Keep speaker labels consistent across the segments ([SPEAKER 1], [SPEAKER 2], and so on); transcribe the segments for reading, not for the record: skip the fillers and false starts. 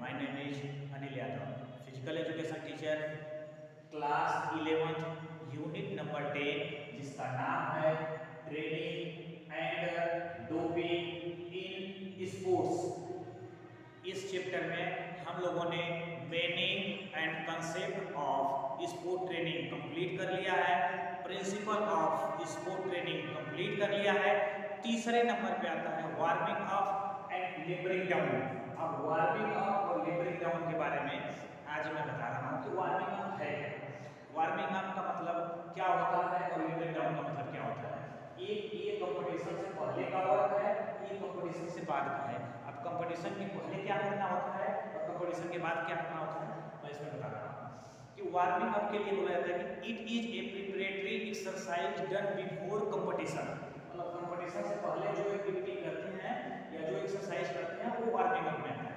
[SPEAKER 1] My name is Anil Yadav, physical education teacher, class 11th unit number 10, जिसका नाम है training and doping in sports. इस chapter में हम लोगों ने meaning and concept of sport training complete कर लिया है, principle of sport training complete कर लिया है। तीसरे नंबर पे आता है warming up and labouring down. अब वार्मिंग अप और लेबरिंग डाउन के बारे में आज मैं बता रहा हूँ कि वार्मिंग अप है क्या। वार्मिंग अप का मतलब क्या होता है और लेबरिंग डाउन का मतलब क्या होता है। ये कंपटीशन से पहले का वर्क है, ये कंपटीशन से बाद का है। अब कंपटीशन के पहले क्या करना होता है और कंपटीशन के बाद क्या करना होता है, मैं इसमें बता रहा हूँ कि वार्मिंग अप के लिए बोला जाता है कि it is a preparatory exercise done before competition. मतलब कंपटीशन से पहले जो एक्टिविटी करते हैं या जो एक्सरसाइज करते हैं वो वार्मिंग अप में आता है।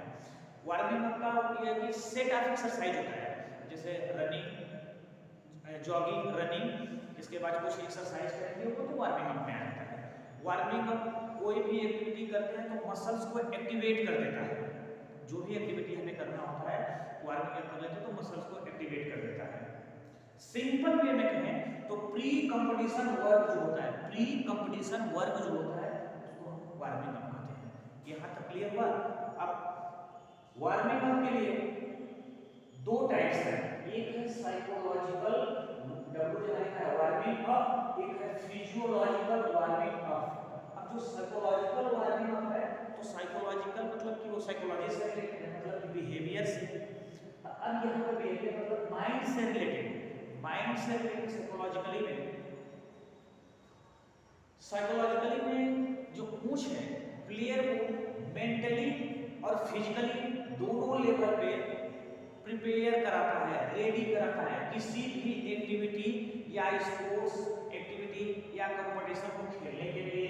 [SPEAKER 1] वार्मिंग अप का ये है कि सेट ऑफ एक्सरसाइज होता है, जैसे रनिंग, जॉगिंग, रनिंग, इसके बाद कुछ एक्सरसाइज करेंगे वो तो वार्मिंग अप में आ जाता है। वार्मिंग अप कोई भी एक्टिविटी करते हैं तो मसल्स को एक्टिवेट कर देता है। जो भी एक्टिविटी हमें करना होता है वार्मिंग अप कर लेते हैं तो मसल्स को एक्टिवेट कर देता है। सिंपल वे में कहें तो प्री कंपटीशन वर्क जो होता है, प्री कंपटीशन वर्क जो होता है उसको हम वार्मिंग अप कहते हैं। यहाँ तक क्लियर हुआ। अब वार्मिंग अप के लिए दो टाइप्स हैं, एक है साइकोलॉजिकल वार्मिंग अप, एक है फिजियोलॉजिकल वार्मिंग अप। अब जो साइकोलॉजिकल वार्मिंग अप है तो साइकोलॉजिकल मतलब कि वो साइकोलॉजी से रिलेटेड है, मतलब बिहेवियर से। अब यहाँ पर बिहेवियर मतलब माइंड से रिलेटेड, माइंड से रिलेटेड साइकोलॉजिकली में जो पूछ है प्लेयर को मेंटली और फिजिकली दोनों लेवल पे प्रिपेयर कराता है, रेडी कराता है किसी भी एक्टिविटी या स्पोर्ट्स एक्टिविटी या कंपटीशन को खेलने के लिए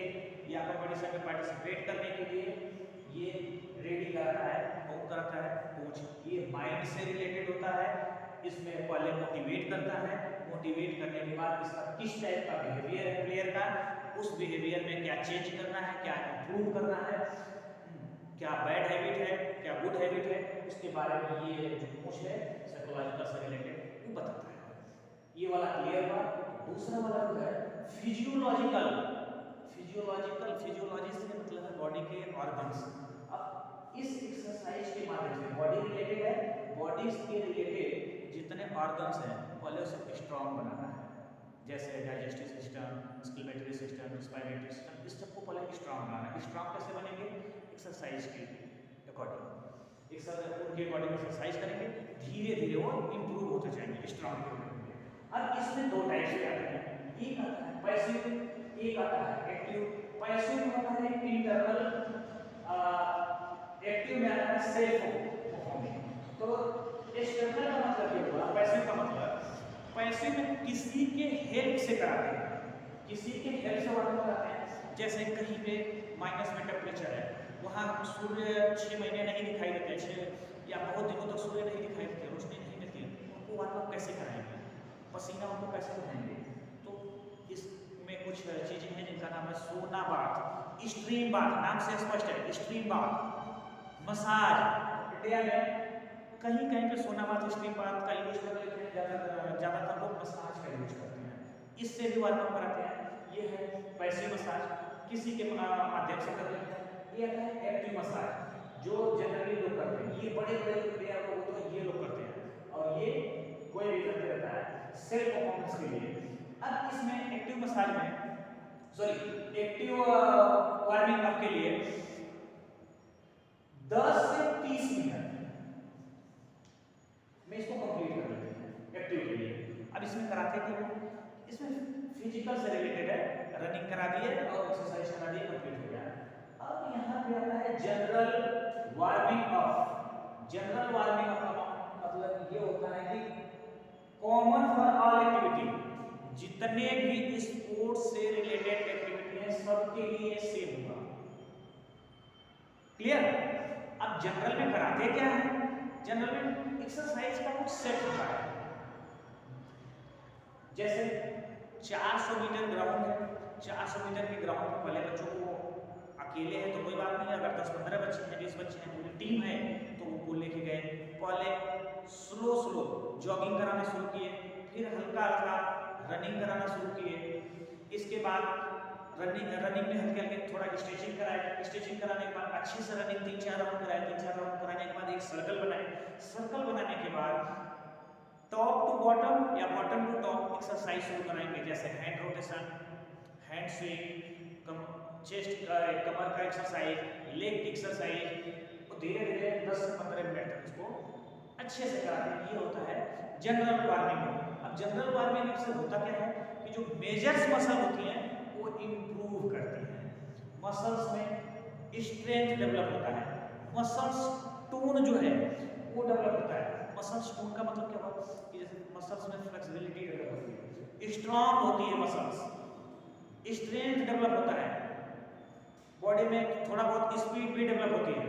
[SPEAKER 1] या कंपटीशन में पार्टिसिपेट करने के लिए ये रेडी कराता है। कौन कराता है? कोच। ये माइंड से रिलेटेड होता है। इसमें पहले मोटिवेट करता है, मोटिवेट करने के बाद इसका किस टाइप का बिहेवियर है प्लेयर का, उस बिहेवियर में क्या चेंज करना है, क्या इंप्रूव करना है, क्या बैड हैबिट है, क्या गुड हैबिट है, उसके बारे में ये जो पूछ है साइकोलॉजिकल से रिलेटेड वो बताता है। ये वाला क्लियर हुआ। दूसरा वाला जो है फिजियोलॉजिकल, फिजियोलॉजी से मतलब है बॉडी के ऑर्गन्स। अब इस एक्सरसाइज के माध्यम से बॉडी रिलेटेड है, बॉडी के रिलेटेड जितने ऑर्गन्स हैं पहले उसे स्ट्रॉन्ग बनाना है, जैसे digestive system, skeletal system, respiratory system, इस सबको पहले स्ट्रॉन्ग बनाना है। स्ट्रॉन्ग कैसे बनेंगे? एक्सरसाइज के अकॉर्डिंग, उनके अकॉर्डिंग एक्सरसाइज करेंगे, धीरे धीरे वो इंप्रूव होते जाएंगे, स्ट्रॉन्ग होंगे। अब इसमें दो टाइप से आते हैं, एक आता है पैसिव, एक आता है एक्टिव। पैसिव में आता है इंटरनल, एक्टिव में आता है सेल्फ परफॉर्मिंग। तो एक्सटर्नल का मतलब ये हुआ, पैसिव का मतलब पैसिव में किसी के हेल्प से कराते हैं, किसी के हेल्प से वर्क कराते हैं। जैसे कहीं पे माइनस में टेम्परेचर है, वहाँ सूर्य 6 महीने नहीं दिखाई देते, या बहुत दिनों तक सूर्य नहीं दिखाई देते, रोशनी नहीं मिलती, उनको वार्म अप कैसे कराएंगे, पसीना उनको कैसे बहाएंगे? तो इसमें कुछ चीज़ें हैं जिनका नाम है सोना बाथ, स्ट्रीम बाथ, नाम से स्पष्ट है, स्ट्रीम बाथ, मसाज। इंडिया में कहीं कहीं पे सोना बाथ, स्ट्रीम बाथ का यूज कर लेते हैं, ज़्यादातर लोग मसाज का यूज करते हैं, इससे भी वार्म अप कराते हैं। ये है पैसिव मसाज, किसी के माध्यम से कर लेते हैं। ये आता है एक्टिव मसाज, जो जनरली लोग करते हैं, ये बड़े बड़े प्लेयर लोग होते हैं, ये लोग करते हैं, और ये कोई भी करते रहता है सेल्फ परफॉर्मेंस के लिए। अब इसमें एक्टिव मसाज में, सॉरी एक्टिव वार्मिंग अप के लिए 10 से 30 मिनट में इसको कंप्लीट कर लेते हैं एक्टिव के लिए। अब इसमें कराते क्या है? इसमें फिजिकल से रिलेटेड है, रनिंग करा दिए और एक्सरसाइज करा दिए, कंप्लीट हो गया। अब यहाँ पे आता है general warming up. General warming up का मतलब ये होता है कि कॉमन फॉर ऑल एक्टिविटी, जितने भी स्पोर्ट्स से रिलेटेड एक्टिविटी है सबके लिए सेम होगा। क्लियर? अब जनरल में कराते क्या है? जनरल में एक्सरसाइज का कुछ सेट होता है, जैसे 400 मीटर ग्राउंड है, 400 मीटर के ग्राउंड में पहले बच्चों को अकेले है तो कोई बात नहीं, अगर 10-15 बच्चे हैं, 20 बच्चे हैं, पूरी टीम है तो उनको लेके गए स्लो स्लो जॉगिंग कराना शुरू किए, फिर हल्का हल्का रनिंग कराना शुरू किए। इसके बाद रनिंग में हल्के हल्के थोड़ा स्ट्रेचिंग कराए, स्ट्रेचिंग कराने के बाद अच्छे से रनिंग 3-4 राउंड कराए, 3-4 राउंड कराने के बाद एक सर्कल बनाए, सर्कल बनाने के बाद टॉप टू बॉटम या बॉटम टू टॉप एक्सरसाइज शुरू कराएंगे, जैसे hand rotation, hand swing, chest कमर का एक्सरसाइज, लेग की एक्सरसाइज, और धीरे धीरे 10 से 15 मिनट तक इसको अच्छे से कराते हैं। ये होता है जनरल वार्मिंग अप। अब जनरल वार्मिंग अप से होता क्या है कि जो मेजर्स मसल होती हैं वो इम्प्रूव करती हैं, मसल्स में स्ट्रेंथ डेवलप होता है, मसल्स टोन जो है वो डेवलप होता है। मसल्स टोन का मतलब क्या हुआ कि जैसे मसल्स में फ्लेक्सिबिलिटी डेवलप होती है, स्ट्रांग होती है मसल्स, स्ट्रेंथ डेवलप होता है, बॉडी में थोड़ा बहुत स्पीड भी डेवलप होती है,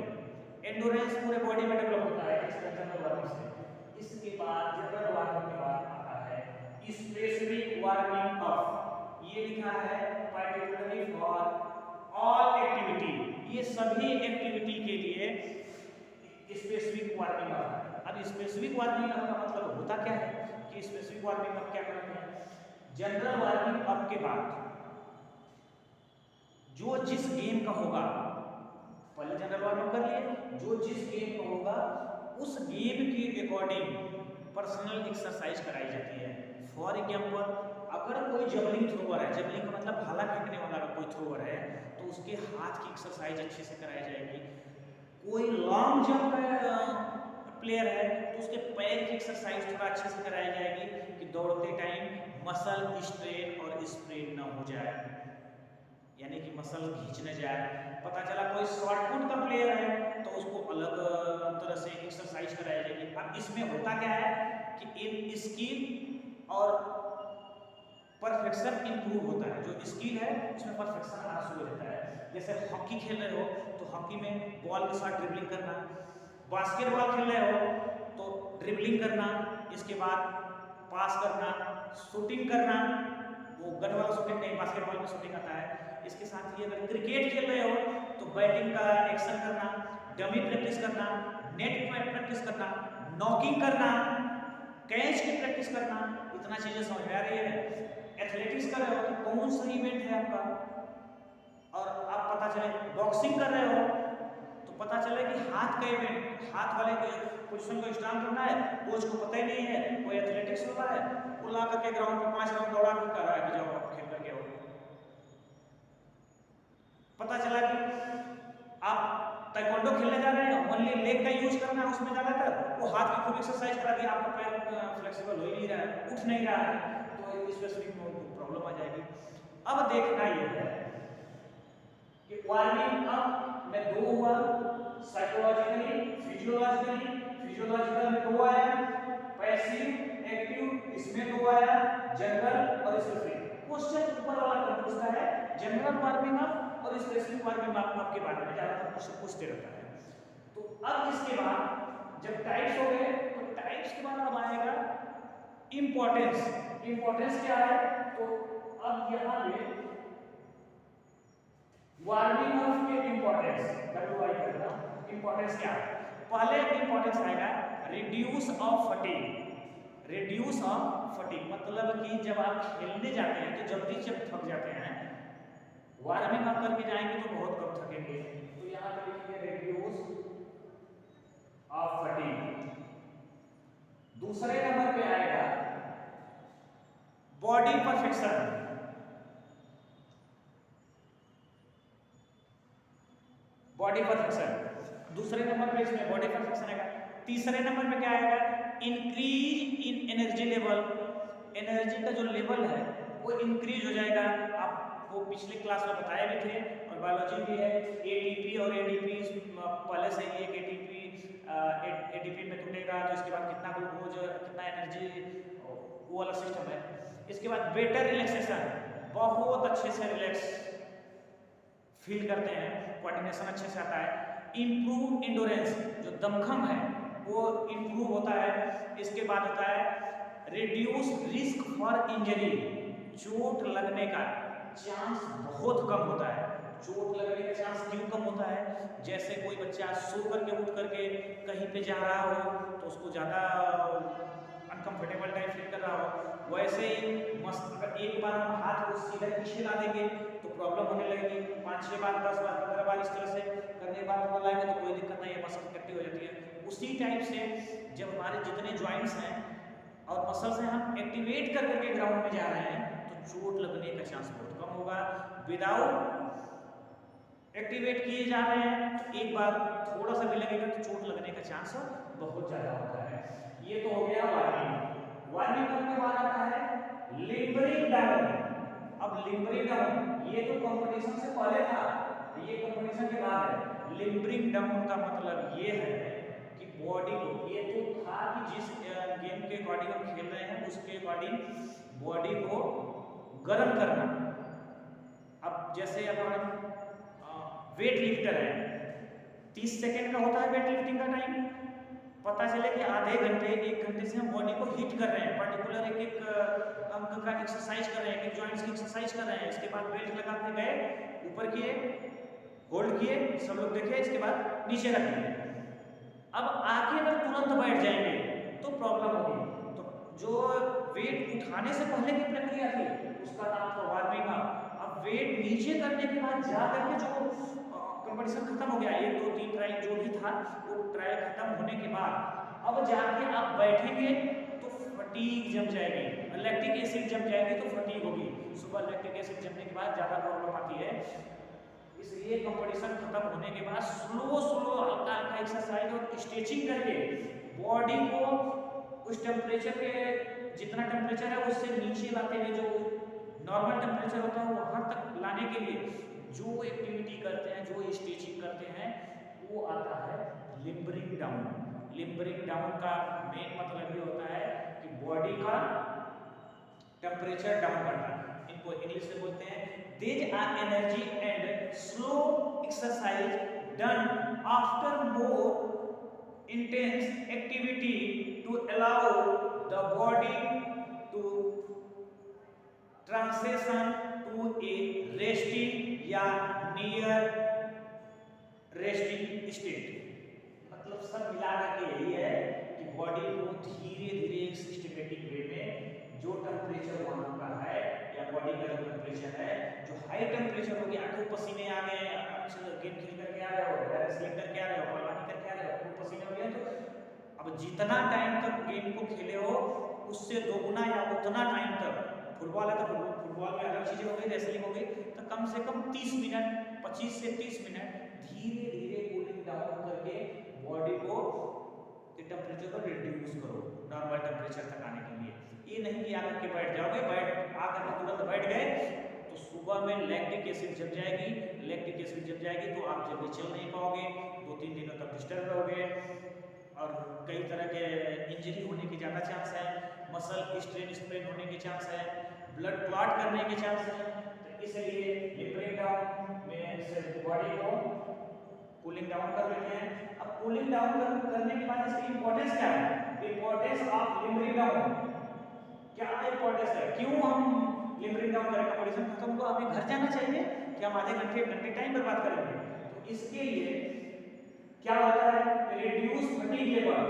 [SPEAKER 1] एंडोरेंस पूरे बॉडी में डेवलप होता है इस जनरल वार्मिंग से। इसके बाद जनरल वार्मिंग के बाद आता है स्पेसिफिक वार्मिंग अप। ये लिखा है पार्टिकुलरली फॉर ऑल एक्टिविटी, ये सभी एक्टिविटी के लिए स्पेसिफिक वार्मिंग अप है। अब स्पेसिफिक वार्मिंग अप का मतलब होता क्या है कि स्पेसिफिक वार्मिंग अप क्या करते हैं, जनरल वार्मिंग अप के बाद जो जिस गेम का होगा, पहले जनरल वार्म अप कर लिए, जो जिस गेम का होगा उस गेम के अकॉर्डिंग पर्सनल एक्सरसाइज कराई जाती है। फॉर एग्जांपल अगर कोई जवलिंग थ्रोअर है, जवलिंग का मतलब भाला फेंकने वाला अगर कोई थ्रोअर है तो उसके हाथ की एक्सरसाइज अच्छे से कराई जाएगी। कोई लॉन्ग जंप प्लेयर है तो उसके पैर की एक्सरसाइज थोड़ा अच्छे से कराई जाएगी कि दौड़ते टाइम मसल स्ट्रेन और स्प्रेन ना हो जाए, यानी कि मसल खींच न जाए। पता चला कोई शॉर्ट पुट का प्लेयर है तो उसको अलग तरह से एक्सरसाइज कराई जाएगी। अब इसमें होता क्या है कि इन स्किल और परफेक्शन इंप्रूव होता है, जो स्किल है उसमें परफेक्शन आना शुरू होता है। जैसे हॉकी खेल रहे हो तो हॉकी में बॉल के साथ ड्रिबलिंग करना, बास्केटबॉल खेल रहे हो तो ड्रिबलिंग करना, इसके बाद पास करना, शूटिंग करना, वो गन वाला शूटिंग नहीं, बास्केटबॉल में शूटिंग आता है। इसके साथ ही अगर क्रिकेट खेल रहे हो तो बैटिंग का एक्शन करना, डमी प्रैक्टिस करना, नेट प्रैक्टिस करना, नॉकिंग करना, कैच की प्रैक्टिस करना, इतना चीजें समझ में आ रही है। एथलेटिक्स कर रहे हो तो कौन सा इवेंट है आपका, और आप पता चले बॉक्सिंग कर रहे हो तो पता चले कि हाथ का इवेंट, हाथ वाले के पोजीशन को स्ट्रांग करना है, कोच को पता ही नहीं है, कोई एथलेटिक्स हो रहा है, वो ला करके ग्राउंड पे 5 राउंड दौड़ा कर रहा है कि जाओ आप खेल करके आओ। पता चला कि आप ताइक्वांडो खेलने जा रहे हैं, ओनली लेग का यूज करना है उसमें ज्यादातर, वो हाथ की खूब एक्सरसाइज करा दी, आपका पैर फ्लेक्सिबल हो ही नहीं रहा है, उठ नहीं रहा है, तो स्पेसिफिक प्रॉब्लम आ जाएगी। अब देखना ये है कि वार्मिंग अप में 2 हुआ, साइकोलॉजिकली, फिजियोलॉजिकली। फिजियोलॉजिकल में 2 आया, पैसिव एक्टिव इसमें 2 आया, जनरल और स्पेसिफिक। क्वेश्चन ऊपर वाला कौन पूछता है, जनरल वार्मिंग अप और स्पेसिफिक वार्मिंग अप के बारे में ज्यादातर क्वेश्चन पूछते रहता है। तो अब इसके बाद जब टाइप्स हो गए तो टाइप्स के बाद अब आएगा इंपॉर्टेंस। इंपॉर्टेंस क्या है, तो अब यहां पे वार्मिंग अप के इंपॉर्टेंस डब्ल्यूआई करना, इंपॉर्टेंस क्या है। पहले इंपॉर्टेंस आएगा reduce of fatigue. Reduce of fatigue मतलब कि जब आप खेलने जाते हैं तो जल्दी जब थक जाते हैं, वार्मिंग अप करके जाएंगे तो बहुत कम थकेंगे, तो यहां पे लिखेंगे रिड्यूस ऑफ फटीग। दूसरे नंबर पे आएगा बॉडी परफेक्शन। बॉडी परफेक्शन दूसरे नंबर पे इसमें बॉडी परफेक्शन आएगा। तीसरे नंबर पे क्या आएगा, increase in energy level. Energy का जो लेवल है वो इंक्रीज हो जाएगा। आपको पिछले क्लास में बताया भी थे और बायोलॉजी भी है, एटीपी और एडीपी पहले से ही एक एटीपी में टूटेगा तो इसके बाद कितना ग्लूकोज कितना एनर्जी, वो वाला सिस्टम है। इसके बाद बेटर रिलैक्सेशन, बहुत अच्छे से रिलैक्स फील करते हैं, कोऑर्डिनेशन अच्छे से आता है। इंप्रूव इंडोरेंस, जो दमखम है वो इंप्रूव होता है। इसके बाद होता है रिड्यूस रिस्क फॉर इंजरी, चोट लगने का चांस बहुत कम होता है। चोट लगने का चांस क्यों कम होता है, जैसे कोई बच्चा सो करके उठ करके कहीं पे जा रहा हो तो उसको ज़्यादा अनकंफर्टेबल टाइप फील कर रहा हो। वैसे ही मस्त अगर एक बार हम हाथ को सीधा पीछे ला देंगे तो प्रॉब्लम होने लगेगी, 5-6 बार 10 बार 15 बार इस तरह से करने के बाद थोड़ा लाएंगे तो कोई दिक्कत नहीं है, मसल इकट्ठी हो जाती है। उसी टाइप से जब हमारे जितने जॉइंट्स हैं और मसल्स हैं हम एक्टिवेट कर करके ग्राउंड में जा रहे हैं तो चोट लगने का चांस बहुत कम होगा। विदाउट एक्टिवेट किए जा रहे हैं तो एक बार थोड़ा सा भी लगेगा तो चोट लगने का चांस बहुत ज़्यादा होता है। ये तो हो गया वार्मिंग। वार्मिंग अप के बाद आता है लिम्बरिंग डाउन। अब लिम्बरिंग डाउन ये तो कंपटीशन से पहले था, ये कंपटीशन के बाद है। लिम्बरिंग डाउन का मतलब ये है कि बॉडी को, ये तो था कि जिस गेम के अकॉर्डिंग हम खेल रहे हैं उसके अकॉर्डिंग बॉडी को गर्म करना। अब जैसे अपन वेट लिफ्टर है, 30 सेकेंड का होता है वेट लिफ्टिंग का टाइम। पता चले कि आधे घंटे 1 घंटे से हम बॉडी को हीट कर रहे हैं, पर्टिकुलर एक एक अंग का एक्सरसाइज कर रहे हैं, एक जॉइंट्स की एक्सरसाइज कर रहे हैं। इसके बाद बेल्ट लगा के गए, ऊपर किए, होल्ड किए, सब लोग देखे, इसके बाद नीचे रख दिए। अब आगे अगर तुरंत बैठ जाएंगे तो प्रॉब्लम होगी। तो जो वेट उठाने से पहले की प्रक्रिया थी उसका नाम था वार्मिंग अप। अब वेट नीचे करने के बाद जाकर के जो कंपटीशन खत्म हो गया, 1 2 3 ट्रायल जो भी था वो ट्रायल खत्म होने के बाद अब जाके आप बैठेंगे तो फटीग जम जाएगी, लैक्टिक एसिड जम जाएगी तो फटीग होगी। सुबह लैक्टिक एसिड जमने के बाद ज़्यादा प्रॉब्लम आती है। इसलिए कंपटीशन खत्म होने के बाद स्लो हल्का हल्का एक्सरसाइज और स्ट्रेचिंग करके बॉडी को उस टेम्परेचर के, जितना टेम्परेचर है उससे नीचे लाते हुए, जो नॉर्मल टेम्परेचर होता है वहाँ तक लाने के लिए जो एक्टिविटी करते हैं, जो स्ट्रेचिंग करते हैं, वो आता है लिम्बरिंग डाउन। लिम्बरिंग डाउन का मेन मतलब ये होता है कि बॉडी का टेम्परेचर डाउन करना। इनको इंग्लिश में बोलते हैं these are energy and slow exercise done after more intense activity to allow the body to transition to a resting या near resting state। मतलब सब मिला के यही है कि बॉडी को धीरे धीरे सिस्टमेटिक वे में जो टेम्परेचर वहाँ का है या बॉडी का जो टेम्परेचर है, जो हाई टेम्परेचर हो गया, आंखों पसीने आ गए, गेम खेल करके आ रहे हो, रेसलिंग करके आ रहे हो, पहलवानी करके आ रहे हो, आंखों पसीने हो गए, तो अब जितना टाइम तक गेम को खेले हो उससे दोगुना या उतना टाइम तक, फुटबॉल है तो फुटबॉल में अलग चीजें हो गई, रेसलिंग हो गई, तो कम से कम 30 मिनट, 25 से 30 मिनट धीरे धीरे कूलिंग डाउन करके बॉडी को टेम्परेचर को रिड्यूस करो नॉर्मल टेम्परेचर तक आने के लिए। ये नहीं कि आकर के बैठ जाओगे, आकर के तुरंत बैठ गए तो सुबह में लैक्टिक एसिड जम जाएगी। लैक्टिक एसिड जम जाएगी तो आप जल्दी चल नहीं पाओगे, 2-3 दिनों तक डिस्टर्ब रहोगे और कई तरह के इंजरी होने के ज़्यादा चांस है, मसल स्ट्रेन होने के चांस है, ब्लड क्लॉट करने के चांस है। तो इसलिए लिम्बरिंग डाउन में से बॉडी को कूलिंग डाउन कर लेते हैं। अब कूलिंग डाउन करने के बाद इसकी इंपॉर्टेंस क्या है? इंपॉर्टेंस ऑफ लिम्बरिंग डाउन क्या इंपॉर्टेंस है, क्यों हम लिम्बरिंग डाउन करें? कंपटीशन खत्म हुआ, हमें घर जाना चाहिए कि हम आधे घंटे 1 घंटे टाइम बर्बाद करेंगे? तो इसके लिए क्या होता है, रिड्यूस फटीग लेवल,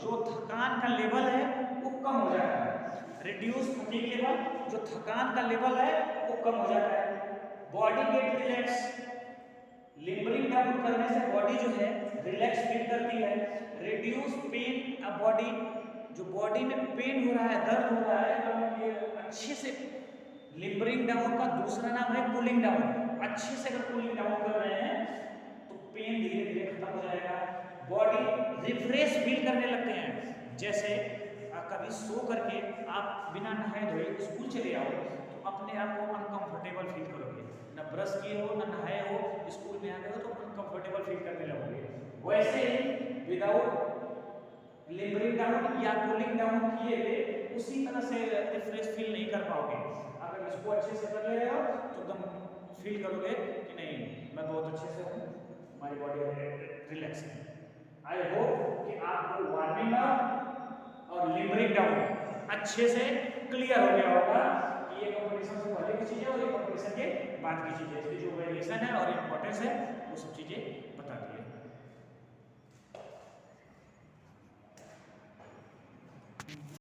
[SPEAKER 1] जो थकान का लेवल है वो कम हो जाता है। रिड्यूस फटीग लेवल, जो थकान का लेवल है वो कम हो जाता है। Body get relax, limbering down करने से बॉडी जो है रिलैक्स फील करती है। रिड्यूस पेन अ बॉडी, जो बॉडी में पेन हो रहा है, दर्द हो रहा है, तो ये अच्छे से, लिम्बरिंग डाउन का दूसरा नाम है कूलिंग डाउन। अच्छे से अगर कूलिंग डाउन कर रहे हैं तो पेन धीरे धीरे खत्म हो जाएगा, बॉडी रिफ्रेश फील करने लगते हैं। जैसे कभी सो करके आप बिना नहाए धोए स्कूल चले आओ तो अपने आप को अनकंफर्टेबल फील करोगे, ना ब्रश किए हो ना नहाए हो, स्कूल में आ गए हो तो अनकंफर्टेबल फील करने लगोगे। वैसे ही विदाउट लिम्बरिंग डाउन या कूलिंग डाउन किए हुए उसी तरह से रिफ्रेश फील नहीं कर पाओगे। अगर इसको अच्छे से कर ले रहे हो तो एकदम फील करोगे कि नहीं मैं बहुत अच्छे से हूँ, हमारी बॉडी रिलैक्स है। आई होप कि आपको वार्मिंग अप और लिम्बरिंग डाउन अच्छे से क्लियर हो गया होगा कि ये कंपटीशन से पहले की चीजें और ये कंपटीशन के बाद की चीजें, इसकी जो वेरिएशन है और इंपॉर्टेंस है वो सब चीजें बता दी।